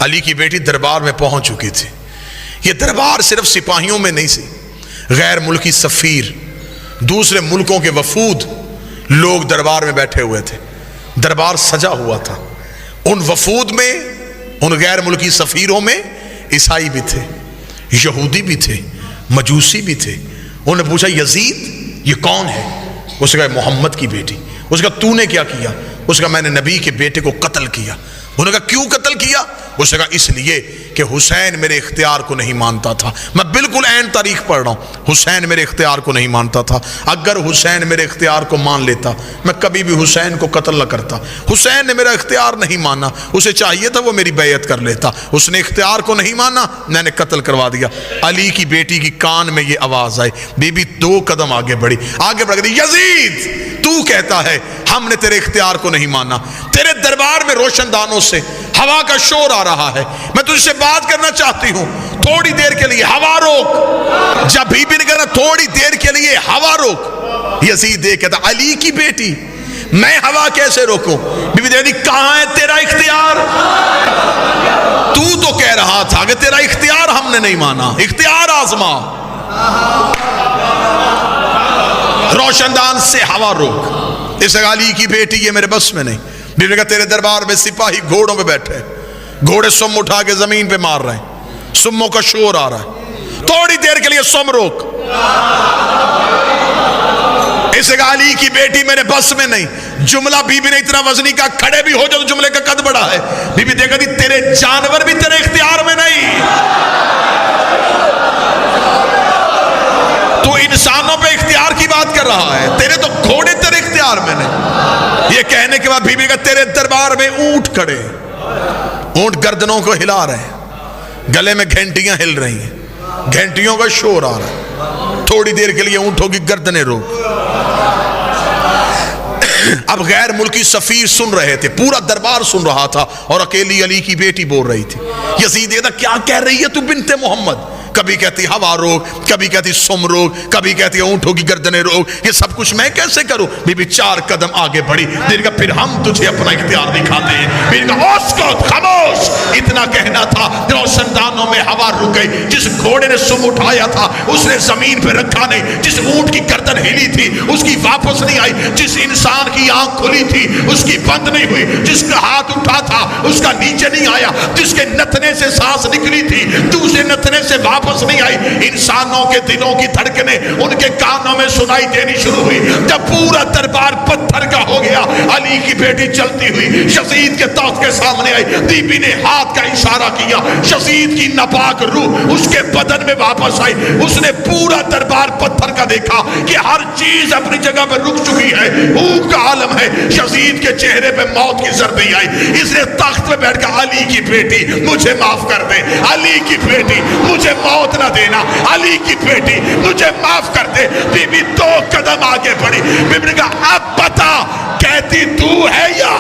علی کی بیٹی دربار میں پہنچ چکی تھی. یہ دربار صرف سپاہیوں میں نہیں سی، غیر ملکی سفیر، دوسرے ملکوں کے وفود لوگ دربار میں بیٹھے ہوئے تھے. دربار سجا ہوا تھا. ان وفود میں، ان غیر ملکی سفیروں میں عیسائی بھی تھے، یہودی بھی تھے، مجوسی بھی تھے. انہوں نے پوچھا یزید یہ کون ہے؟ اس نے کہا محمد کی بیٹی. اس نے کہا تو نے کیا کیا؟ اس نے کہا میں نے نبی کے بیٹے کو قتل کیا. انہوں نے کہا کیوں قتل کیا؟ اس نے کہا اس لیے کہ حسین میرے اختیار کو نہیں مانتا تھا. میں بالکل عین تاریخ پڑھ رہا ہوں. حسین میرے اختیار کو نہیں مانتا تھا. اگر حسین میرے اختیار کو مان لیتا میں کبھی بھی حسین کو قتل نہ کرتا. حسین نے میرا اختیار نہیں مانا، اسے چاہیے تھا وہ میری بیعت کر لیتا. اس نے اختیار کو نہیں مانا، میں نے قتل کروا دیا. علی کی بیٹی کی کان میں یہ آواز آئی. بی بی 2 قدم آگے بڑھ گئی. یزید تو کہتا ہے ہم نے تیرے اختیار کو نہیں مانا. تیرے دربار میں روشن دانوں سے ہوا کا شور آ رہا ہے. میں تجھ سے بات کرنا چاہتی ہوں، تھوڑی دیر کے لیے ہوا روک. جب بی بی نے کہا تھوڑی دیر کے لیے ہوا روک، یزید کہتا علی کی بیٹی میں ہوا کیسے روکوں؟ بی بی نے کہاں ہے تیرا اختیار؟ تو کہہ رہا تھا کہ تیرا اختیار ہم نے نہیں مانا. اختیار آزما. روشن دان سے ہوا روک. اس علی کی بیٹی یہ میرے بس میں نہیں. بی بی نے کہا تیرے دربار میں سپاہی گھوڑوں پہ بیٹھے، گھوڑے سم اٹھا کے زمین پہ مار رہے ہیں، سموں کا شور آ رہا ہے، تھوڑی دیر کے لیے سم روک. اس علی کی بیٹی میرے بس میں نہیں. جملہ بی بی نے اتنا وزنی کا کھڑے بھی ہو جاؤ تو جملے کا قد بڑا ہے. بی بی دیکھا دی تیرے جانور بھی تیرے اختیار میں نہیں. تو انسانوں پہ اختیار کی بات کر رہا ہے، تیرے تو گھوڑے تیرے اختیار میں نہیں. یہ کہنے کے بعد بی بی کا تیرے دربار میں اونٹ کھڑے، اونٹ گردنوں کو ہلا رہے ہیں، گلے میں گھنٹیاں ہل رہی ہیں، گھنٹیوں کا شور آ رہا ہے. تھوڑی دیر کے لیے اونٹوں کی گردنیں روک. اب غیر ملکی سفیر سن رہے تھے، پورا دربار سن رہا تھا، اور اکیلی علی کی بیٹی بول رہی تھی. یزید کہتا کیا کہہ رہی ہے تو بنت محمد؟ کبھی کہتی ہوا روک، کبھی کہتی سم روک، کبھی کہتی اونٹوں کی گردنیں روک. یہ سب کچھ میں کیسے کروں؟ بی بی 4 قدم آگے بڑھی. دیر کا پھر ہم تجھے اپنا اختیار دکھاتے ہیں. بی کا اسکت خاموش. اتنا کہنا تھا روشن دانوں میں ہوا رک گئی. جس گھوڑے نے سم اٹھایا تھا اس نے زمین پہ رکھا نہیں. جس اونٹ کی گردن ہلی تھی اس کی واپس نہیں آئی. جس انسان کی آنکھ کھلی تھی اس کی بند نہیں ہوئی. جس کا ہاتھ اٹھا تھا اس کا نیچے نہیں آیا. جس کے نتنے سے سانس نکلی تھی دوسرے نتنے سے واپس نہیں آئی. انسانوں کے دلوں کی دھڑکنیں ان کے کانوں میں سنائی دینی شروع ہوئی. جب پورا دربار پتھر کا ہو گیا، علی کی بیٹی چلتی ہوئی یزید کے تخت کے سامنے آئی. بی بی نے ہاتھ کا اشارہ کیا، یزید کی ناپاک روح اس کے بدن میں واپس آئی. اس نے پورا دربار پتھر کا دیکھا کہ ہر چیز اپنی جگہ پہ رک چکی ہے، بھوک کا عالم ہے. یزید کے چہرے پہ موت کی زردی آئی. اس نے تخت پہ بیٹھ کر علی کی بیٹی مجھے معاف کر دے، علی کی بیٹی مجھے موت نہ دینا، علی کی بیٹی مجھے معاف کر دے. بی بی 2 قدم آگے بڑھی. بی بی نے کہا اب بتا کہتی تو ہے یا